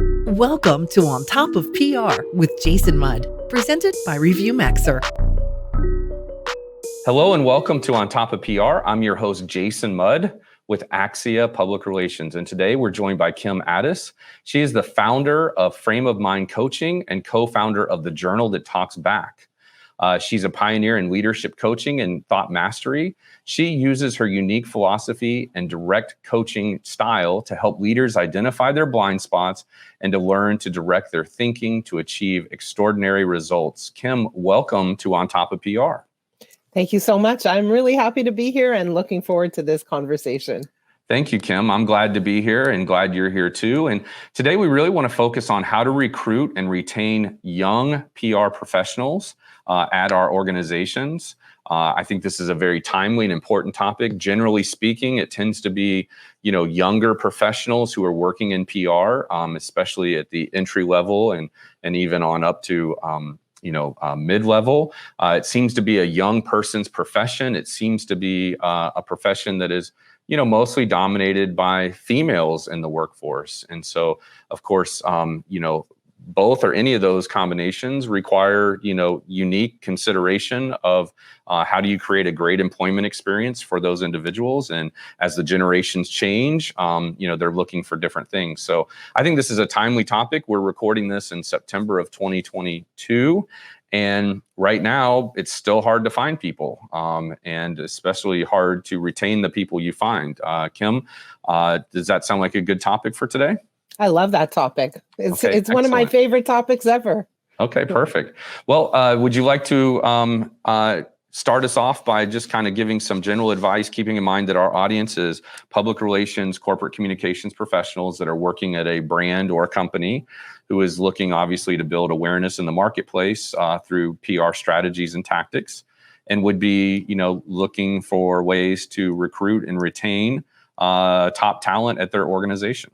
Welcome to On Top of PR with Jason Mudd, presented by Review Maxer. Hello and welcome to On Top of PR. I'm your host, Jason Mudd with Axia Public Relations. And today we're joined by Kim Ades. She is the founder of Frame of Mind Coaching and co-founder of the Journal That Talks Back. She's a pioneer in leadership coaching and thought mastery. She uses her unique philosophy and direct coaching style to help leaders identify their blind spots and to learn to direct their thinking to achieve extraordinary results. Kim, welcome to On Top of PR. Thank you so much. I'm really happy to be here and looking forward to this conversation. Thank you, Kim. I'm glad to be here and glad you're here too. And today we really want to focus on how to recruit and retain young PR professionals at our organizations. I think this is a very timely and important topic. Generally speaking, it tends to be, younger professionals who are working in PR, especially at the entry level and even on up to mid-level. It seems to be a young person's profession. It seems to be a profession that is mostly dominated by females in the workforce. And so, of course, both or any of those combinations require, unique consideration of how do you create a great employment experience for those individuals. And as the generations change, they're looking for different things. So I think this is a timely topic. We're recording this in September of 2022. And right now, it's still hard to find people, and especially hard to retain the people you find. Kim, does that sound like a good topic for today? I love that topic. It's Okay, one of my favorite topics ever. Okay, perfect. Well, would you like to start us off by just kind of giving some general advice, keeping in mind that our audience is public relations, corporate communications professionals that are working at a brand or a company who is looking obviously to build awareness in the marketplace through PR strategies and tactics, and would be, looking for ways to recruit and retain top talent at their organization?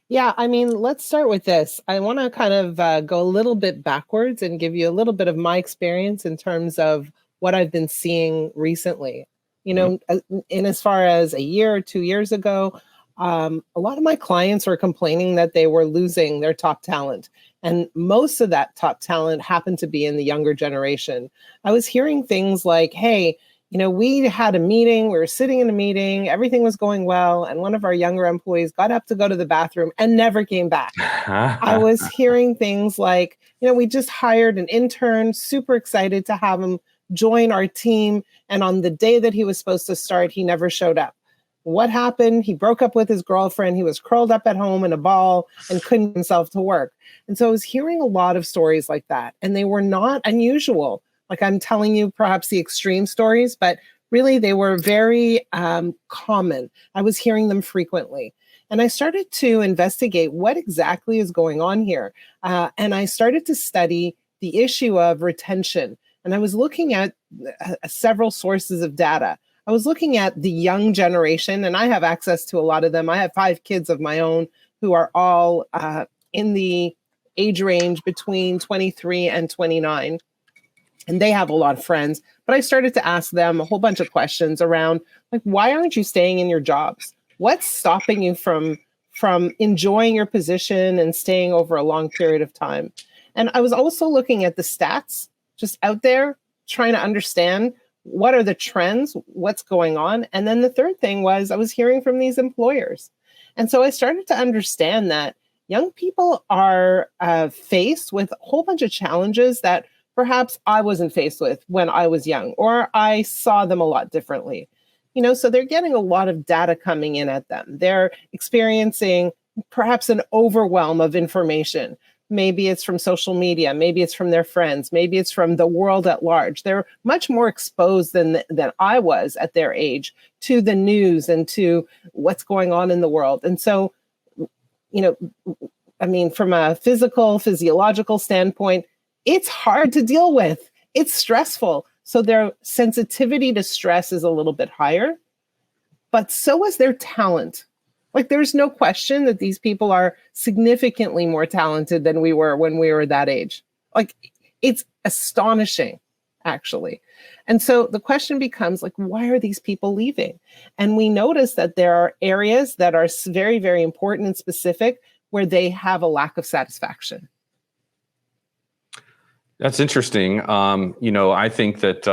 Yeah, let's start with this. I want to kind of go a little bit backwards and give you a little bit of my experience in terms of what I've been seeing recently. In as far as a year or 2 years ago, a lot of my clients were complaining that they were losing their top talent. And most of that top talent happened to be in the younger generation. I was hearing things like, hey, we had a meeting, we were sitting in a meeting, everything was going well, and one of our younger employees got up to go to the bathroom and never came back. I was hearing things like, we just hired an intern, super excited to have him join our team, and on the day that he was supposed to start, he never showed up. What happened? He broke up with his girlfriend. He was curled up at home in a ball and couldn't get himself to work. And so I was hearing a lot of stories like that, and they were not unusual. Like I'm telling you perhaps the extreme stories, but really they were very common. I was hearing them frequently. And I started to investigate what exactly is going on here. And I started to study the issue of retention. And I was looking at several sources of data. I was looking at the young generation, and I have access to a lot of them. I have 5 kids of my own who are all in the age range between 23 and 29. And they have a lot of friends, but I started to ask them a whole bunch of questions around, like, why aren't you staying in your jobs? What's stopping you from enjoying your position and staying over a long period of time? And I was also looking at the stats just out there, trying to understand what are the trends, what's going on. And then the third thing was I was hearing from these employers. And so I started to understand that young people are faced with a whole bunch of challenges that perhaps I wasn't faced with when I was young, or I saw them a lot differently. So they're getting a lot of data coming in at them. They're experiencing perhaps an overwhelm of information. Maybe it's from social media, maybe it's from their friends, maybe it's from the world at large. They're much more exposed than I was at their age to the news and to what's going on in the world. And so, from a physiological standpoint, it's hard to deal with. It's stressful. So their sensitivity to stress is a little bit higher, but so is their talent. Like there's no question that these people are significantly more talented than we were when we were that age. Like it's astonishing, actually. And so the question becomes like, why are these people leaving? And we notice that there are areas that are very, very important and specific, where they have a lack of satisfaction? That's interesting. I think that,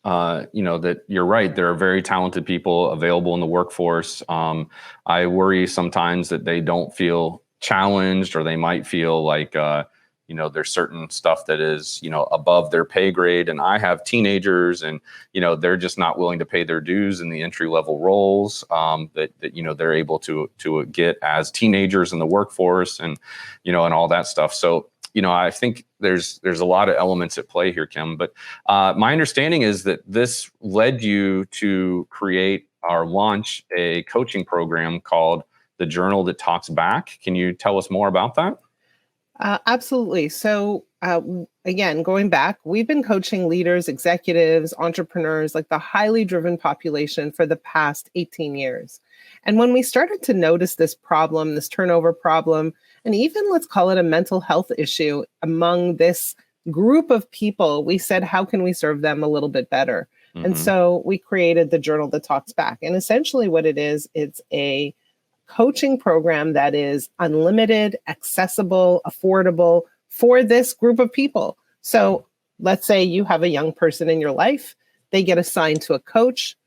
that you're right. There are very talented people available in the workforce. I worry sometimes that they don't feel challenged, or they might feel like, there's certain stuff that is, above their pay grade. And I have teenagers, and, they're just not willing to pay their dues in the entry level roles that they're able to get as teenagers in the workforce, and, and all that stuff. So, I think there's a lot of elements at play here, Kim. But my understanding is that this led you to create or launch a coaching program called The Journal That Talks Back. Can you tell us more about that? Absolutely. So again, going back, we've been coaching leaders, executives, entrepreneurs, like the highly driven population for the past 18 years. And when we started to notice this problem, this turnover problem, and even let's call it a mental health issue among this group of people, we said, how can we serve them a little bit better? Mm-hmm. And so we created the Journal That Talks Back. And essentially what it is, it's a coaching program that is unlimited, accessible, affordable for this group of people. So let's say you have a young person in your life, they get assigned to a coach,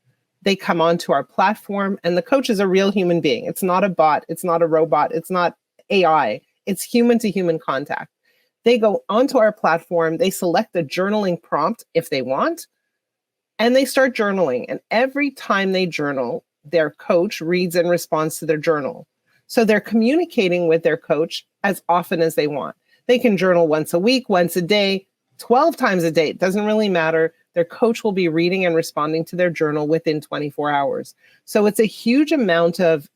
they come onto our platform, and the coach is a real human being. It's not a bot, it's not a robot, it's not AI, it's human to human contact. They go onto our platform, they select a journaling prompt if they want, and they start journaling. And every time they journal, their coach reads and responds to their journal. So they're communicating with their coach as often as they want. They can journal once a week, once a day, 12 times a day. It doesn't really matter. Their coach will be reading and responding to their journal within 24 hours. So it's a huge amount of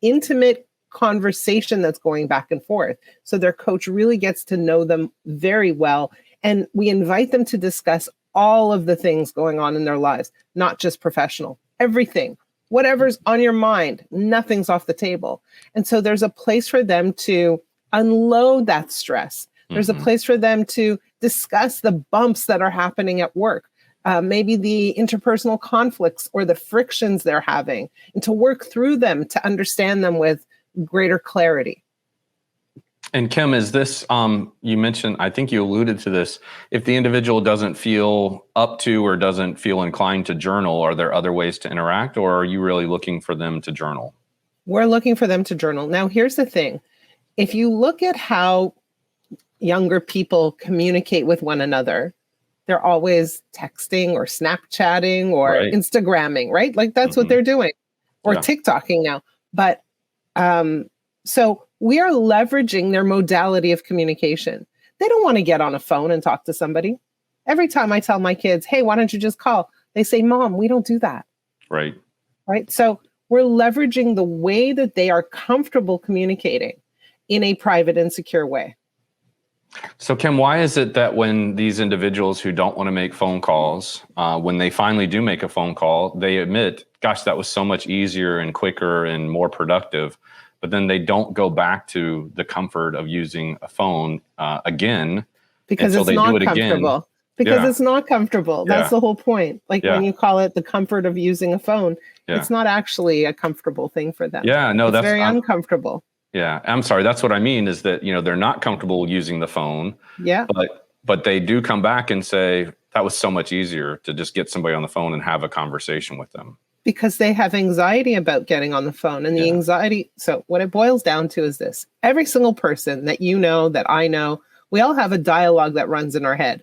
intimate conversation that's going back and forth. So their coach really gets to know them very well. And we invite them to discuss all of the things going on in their lives, not just professional, everything. Whatever's on your mind, nothing's off the table. And so there's a place for them to unload that stress. There's a place for them to discuss the bumps that are happening at work, maybe the interpersonal conflicts or the frictions they're having, and to work through them, to understand them with greater clarity. And Kim, is this, you mentioned, I think you alluded to this, if the individual doesn't feel up to or doesn't feel inclined to journal, are there other ways to interact, or are you really looking for them to journal? We're looking for them to journal. Now, here's the thing. If you look at how younger people communicate with one another, they're always texting or Snapchatting or Instagramming, right? Like that's what they're doing, or TikToking now. But so we are leveraging their modality of communication. They don't want to get on a phone and talk to somebody. Every time I tell my kids, hey, why don't you just call? They say, Mom, we don't do that. Right. So we're leveraging the way that they are comfortable communicating in a private and secure way. So Kim, why is it that when these individuals who don't want to make phone calls, when they finally do make a phone call, they admit, gosh, that was so much easier and quicker and more productive, but then they don't go back to the comfort of using a phone again? Because it's not comfortable. Because it's not comfortable. That's the whole point. Like when you call it the comfort of using a phone, it's not actually a comfortable thing for them. Yeah, no, that's very uncomfortable. Yeah, I'm sorry. That's what I mean is that, they're not comfortable using the phone. Yeah. But they do come back and say, that was so much easier to just get somebody on the phone and have a conversation with them. Because they have anxiety about getting on the phone, and the anxiety. So what it boils down to is this. Every single person that you know, that I know, we all have a dialogue that runs in our head.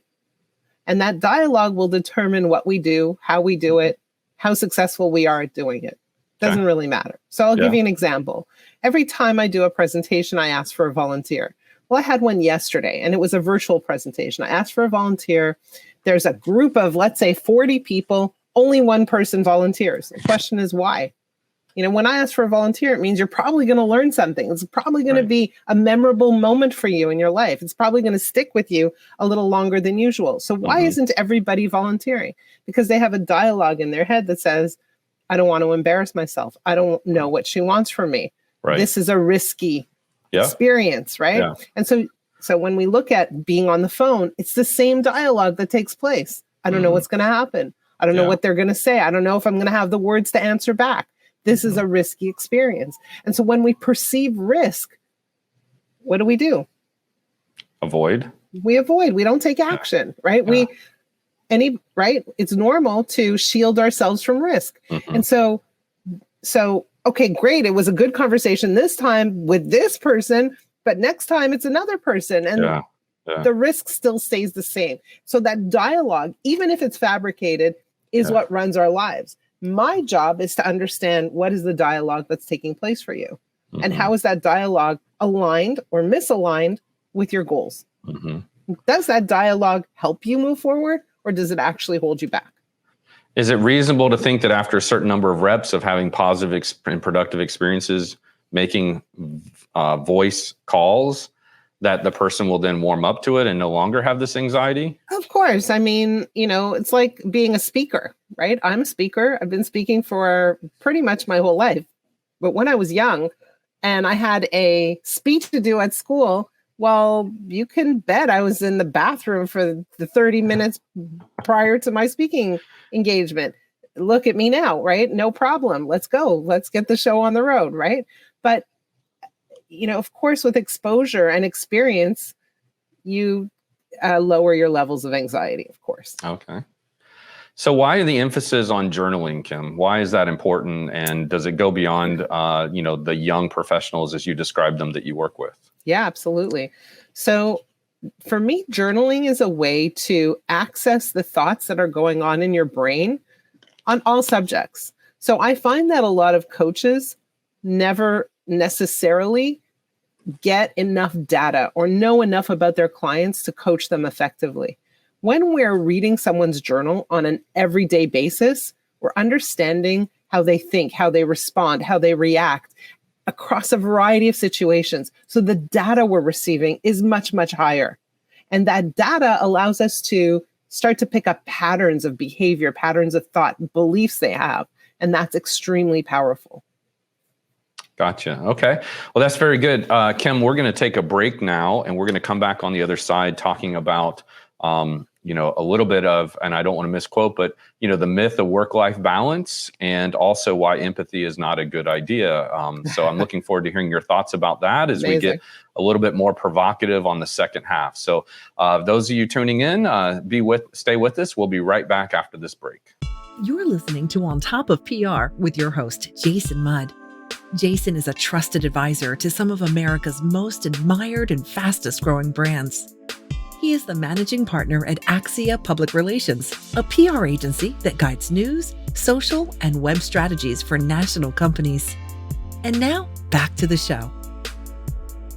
And that dialogue will determine what we do, how we do it, how successful we are at doing it. Doesn't really matter. So I'll give you an example. Every time I do a presentation, I ask for a volunteer. Well, I had one yesterday, and it was a virtual presentation. I asked for a volunteer. There's a group of, let's say, 40 people. Only one person volunteers. The question is why? When I ask for a volunteer, it means you're probably going to learn something. It's probably going to be a memorable moment for you in your life. It's probably going to stick with you a little longer than usual. So why isn't everybody volunteering? Because they have a dialogue in their head that says, I don't want to embarrass myself. I don't know what she wants from me. Right. This is a risky experience, right? Yeah. And so when we look at being on the phone, it's the same dialogue that takes place. I don't know what's going to happen. I don't know what they're going to say. I don't know if I'm going to have the words to answer back. This is a risky experience. And so when we perceive risk, what do? Avoid. We avoid. We don't take action, right? Yeah. It's normal to shield ourselves from risk. And so, okay, great. It was a good conversation this time with this person, but next time it's another person. And the risk still stays the same. So that dialogue, even if it's fabricated, is what runs our lives. My job is to understand what is the dialogue that's taking place for you, and how is that dialogue aligned or misaligned with your goals. Does that dialogue help you move forward, or does it actually hold you back? Is it reasonable to think that after a certain number of reps of having positive and productive experiences, making voice calls, that the person will then warm up to it and no longer have this anxiety? Of course. I mean, it's like being a speaker, right? I'm a speaker. I've been speaking for pretty much my whole life. But when I was young and I had a speech to do at school, well, you can bet I was in the bathroom for the 30 minutes prior to my speaking engagement. Look at me now, right? No problem. Let's go. Let's get the show on the road, right? But of course, with exposure and experience, you lower your levels of anxiety, of course. Okay. So why the emphasis on journaling, Kim? Why is that important? And does it go beyond, the young professionals as you described them that you work with? Yeah, absolutely. So for me, journaling is a way to access the thoughts that are going on in your brain on all subjects. So I find that a lot of coaches never necessarily get enough data or know enough about their clients to coach them effectively. When we're reading someone's journal on an everyday basis, we're understanding how they think, how they respond, how they react across a variety of situations. So the data we're receiving is much, much higher. And that data allows us to start to pick up patterns of behavior, patterns of thought, beliefs they have. And that's extremely powerful. Gotcha. Okay. Well, that's very good. Kim, we're going to take a break now, and we're going to come back on the other side talking about, a little bit of, and I don't want to misquote, but, the myth of work-life balance, and also why empathy is not a good idea. So I'm looking forward to hearing your thoughts about that as we get a little bit more provocative on the second half. So those of you tuning in, stay with us. We'll be right back after this break. You're listening to On Top of PR with your host, Jason Mudd. Jason is a trusted advisor to some of America's most admired and fastest growing brands. He is the managing partner at Axia Public Relations, a PR agency that guides news, social, and web strategies for national companies. And now, back to the show.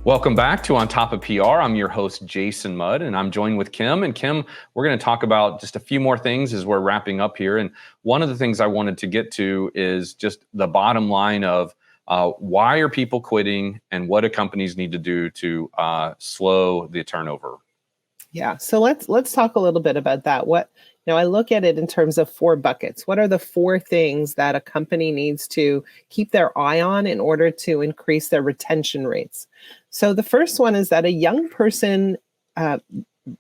Welcome back to On Top of PR. I'm your host, Jason Mudd, and I'm joined with Kim. And Kim, we're going to talk about just a few more things as we're wrapping up here. And one of the things I wanted to get to is just the bottom line of why are people quitting and what do companies need to do to slow the turnover? Yeah. So let's talk a little bit about that. I look at it in terms of 4 buckets. What are the 4 things that a company needs to keep their eye on in order to increase their retention rates? So the first one is that a young person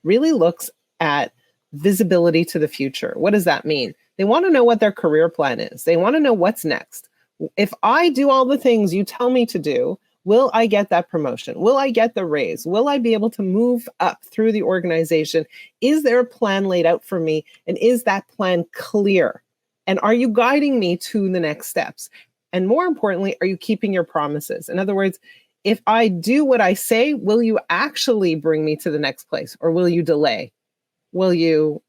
really looks at visibility to the future. What does that mean? They want to know what their career plan is. They want to know what's next. If I do all the things you tell me to do, will I get that promotion? Will I get the raise? Will I be able to move up through the organization? Is there a plan laid out for me? And is that plan clear? And are you guiding me to the next steps? And more importantly, are you keeping your promises? In other words, if I do what I say, will you actually bring me to the next place? Or will you delay? Will you,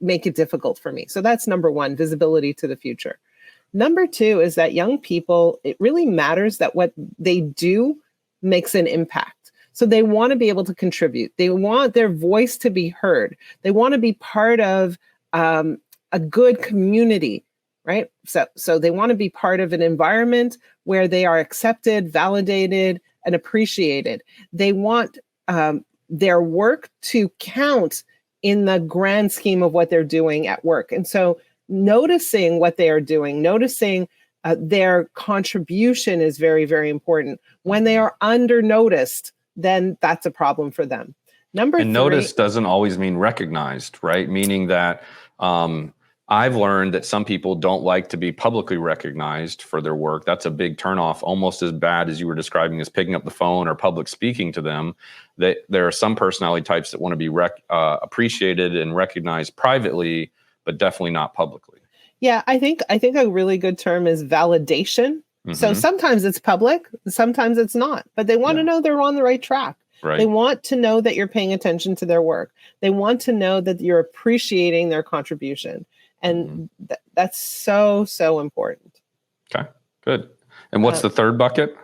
make it difficult for me? So that's number 1, visibility to the future. Number 2 is that young people, it really matters that what they do makes an impact. So they want to be able to contribute. They want their voice to be heard. They want to be part of a good community, right? So they want to be part of an environment where they are accepted, validated, and appreciated. They want their work to count in the grand scheme of what they're doing at work. And so noticing what they are doing, noticing their contribution is very, very important. When they are under noticed, then that's a problem for them. Number 3. And noticed doesn't always mean recognized, right? Meaning that I've learned that some people don't like to be publicly recognized for their work. That's a big turnoff, almost as bad as you were describing as picking up the phone or public speaking to them. That there are some personality types that want to be appreciated and recognized privately, but definitely not publicly. Yeah, I think a really good term is validation. So sometimes it's public, sometimes it's not, but they want to know they're on the right track. Right. They want to know that you're paying attention to their work. They want to know that you're appreciating their contribution. And that's so, so important. Okay, good. And what's the third bucket?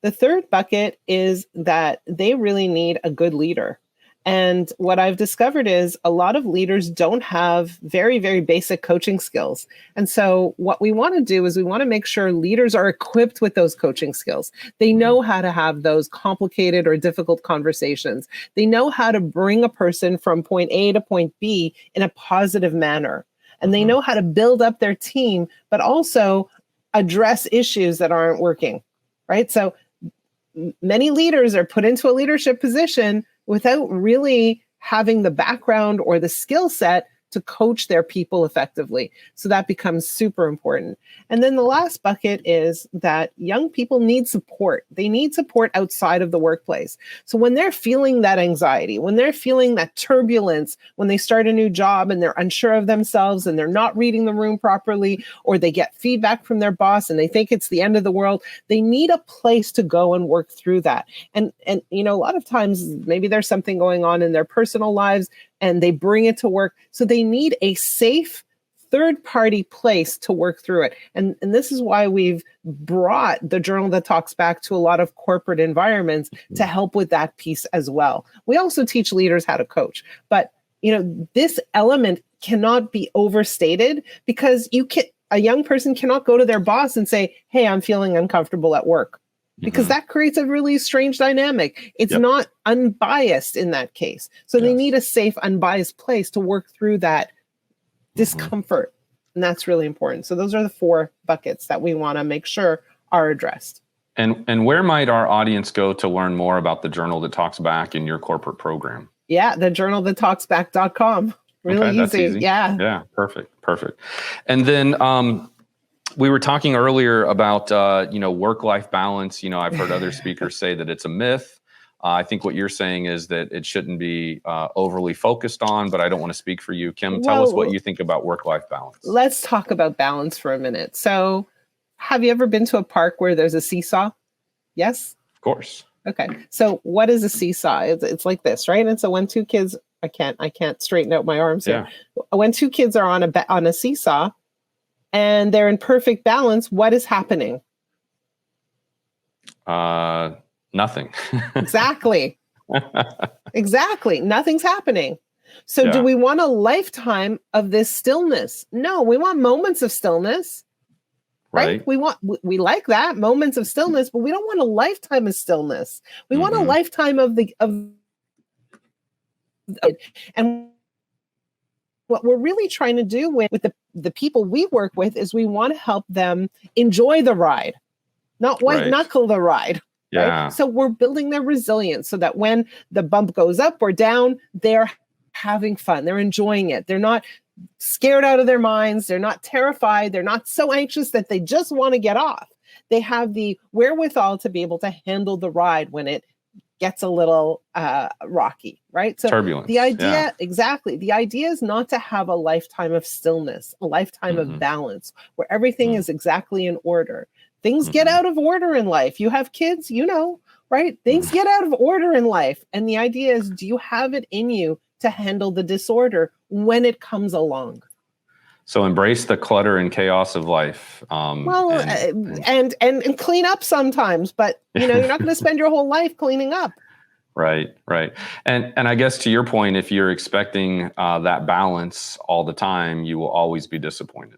The third bucket is that they really need a good leader. And what I've discovered is a lot of leaders don't have very, very basic coaching skills. And so what we want to do is we want to make sure leaders are equipped with those coaching skills. They know how to have those complicated or difficult conversations. They know how to bring a person from point A to point B in a positive manner. And they know how to build up their team, but also address issues that aren't working, right? So many leaders are put into a leadership position without really having the background or the skill set to coach their people effectively. So that becomes super important. And then the last bucket is that young people need support. They need support outside of the workplace. So when they're feeling that anxiety, when they're feeling that turbulence, when they start a new job and they're unsure of themselves and they're not reading the room properly, or they get feedback from their boss and they think it's the end of the world, they need a place to go and work through that. And you know, a lot of times maybe there's something going on in their personal lives and they bring it to work. So they need a safe third-party place to work through it. And this is why we've brought the Journal That Talks Back to a lot of corporate environments to help with that piece as well. We also teach leaders how to coach. But you know, this element cannot be overstated, because a young person cannot go to their boss and say, hey, I'm feeling uncomfortable at work. Because that creates a really strange dynamic. It's not unbiased in that case. So they need a safe, unbiased place to work through that discomfort. And that's really important. So those are the 4 buckets that we want to make sure are addressed. And where might our audience go to learn more about the Journal That Talks Back in your corporate program? Yeah, the journalthatalksback.com. Really easy. Yeah. Yeah, perfect. And then we were talking earlier about, work-life balance. You know, I've heard other speakers say that it's a myth. I think what you're saying is that it shouldn't be overly focused on, but I don't want to speak for you. Kim, tell us what you think about work-life balance. Let's talk about balance for a minute. So have you ever been to a park where there's a seesaw? Yes? Of course. Okay. So what is a seesaw? It's like this, right? And so when two kids, I can't straighten out my arms here. When two kids are on a seesaw, and they're in perfect balance, what is happening? Nothing. Exactly. Nothing's happening. So do we want a lifetime of this stillness? No, we want moments of stillness, right? We like that, moments of stillness, but we don't want a lifetime of stillness. We want a lifetime and what we're really trying to do with the people we work with is we want to help them enjoy the ride, not white knuckle the ride. Yeah. Right? So we're building their resilience so that when the bump goes up or down, they're having fun. They're enjoying it. They're not scared out of their minds. They're not terrified. They're not so anxious that they just want to get off. They have the wherewithal to be able to handle the ride when it gets a little rocky, right? So turbulence. The idea, exactly. The idea is not to have a lifetime of stillness, a lifetime of balance, where everything is exactly in order. Things get out of order in life. You have kids, you know, right? Things get out of order in life. And the idea is, do you have it in you to handle the disorder when it comes along? So embrace the clutter and chaos of life. And clean up sometimes, but you know, you're not going to spend your whole life cleaning up. Right. And I guess to your point, if you're expecting that balance all the time, you will always be disappointed.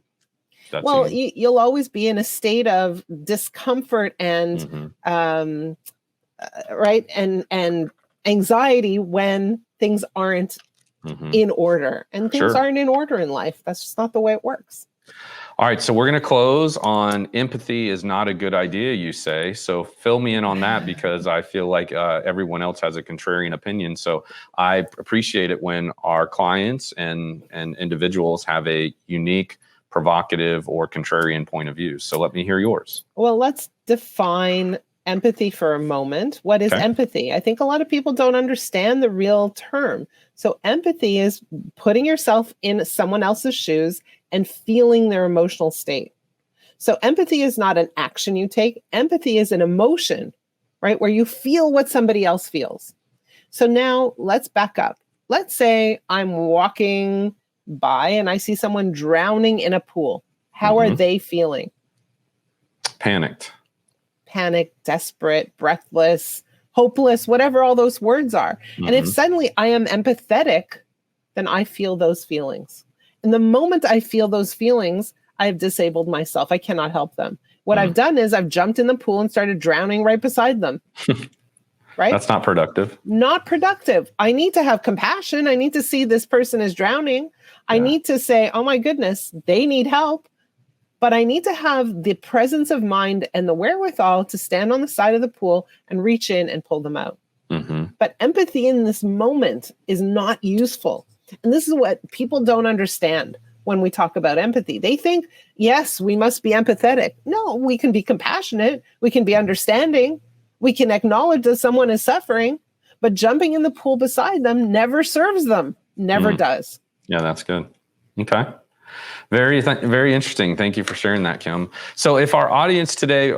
You'll always be in a state of discomfort and and anxiety when things aren't in order, and things aren't in order in life. That's just not the way it works. All right, so we're going to close on empathy is not a good idea, you say. So fill me in on that, because I feel like everyone else has a contrarian opinion. So I appreciate it when our clients and individuals have a unique, provocative, or contrarian point of view. So let me hear yours. Well, let's define empathy for a moment. What is empathy? I think a lot of people don't understand the real term. So empathy is putting yourself in someone else's shoes and feeling their emotional state. So empathy is not an action you take. Empathy is an emotion, right? Where you feel what somebody else feels. So now let's back up. Let's say I'm walking by and I see someone drowning in a pool. How are they feeling? Panicked, desperate, breathless, hopeless, whatever all those words are. And if suddenly I am empathetic, then I feel those feelings. And the moment I feel those feelings, I've disabled myself. I cannot help them. What I've done is I've jumped in the pool and started drowning right beside them. Right? That's not productive. Not productive. I need to have compassion. I need to see this person is drowning. I need to say, oh my goodness, they need help. But I need to have the presence of mind and the wherewithal to stand on the side of the pool and reach in and pull them out. But empathy in this moment is not useful. And this is what people don't understand when we talk about empathy. They think, yes, we must be empathetic. No, we can be compassionate. We can be understanding. We can acknowledge that someone is suffering, but jumping in the pool beside them never serves them. Never does. Yeah, that's good. Okay. Very interesting. Thank you for sharing that, Kim. So if our audience today,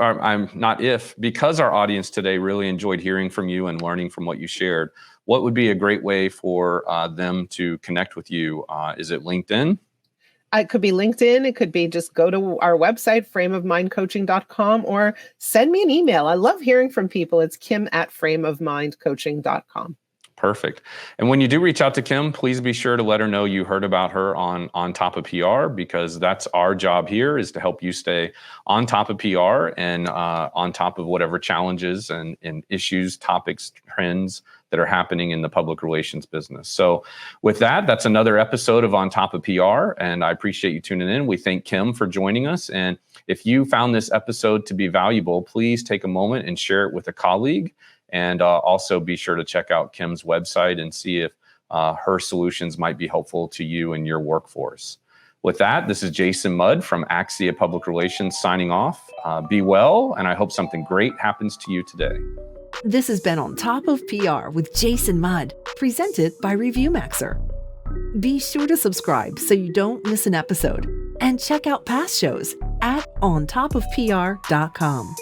because our audience today really enjoyed hearing from you and learning from what you shared, what would be a great way for them to connect with you? Is it LinkedIn? It could be LinkedIn. It could be just go to our website, frameofmindcoaching.com, or send me an email. I love hearing from people. It's kim@frameofmindcoaching.com. Perfect. And when you do reach out to Kim, please be sure to let her know you heard about her on top of PR, because that's our job here, is to help you stay on top of PR and on top of whatever challenges and issues, topics, trends that are happening in the public relations business. So with that, that's another episode of On Top of PR, and I appreciate you tuning in. We thank Kim for joining us. And if you found this episode to be valuable, please take a moment and share it with a colleague. And also be sure to check out Kim's website and see if her solutions might be helpful to you and your workforce. With that, this is Jason Mudd from Axia Public Relations signing off. Be well, and I hope something great happens to you today. This has been On Top of PR with Jason Mudd, presented by ReviewMaxer. Be sure to subscribe so you don't miss an episode, and check out past shows at ontopofpr.com.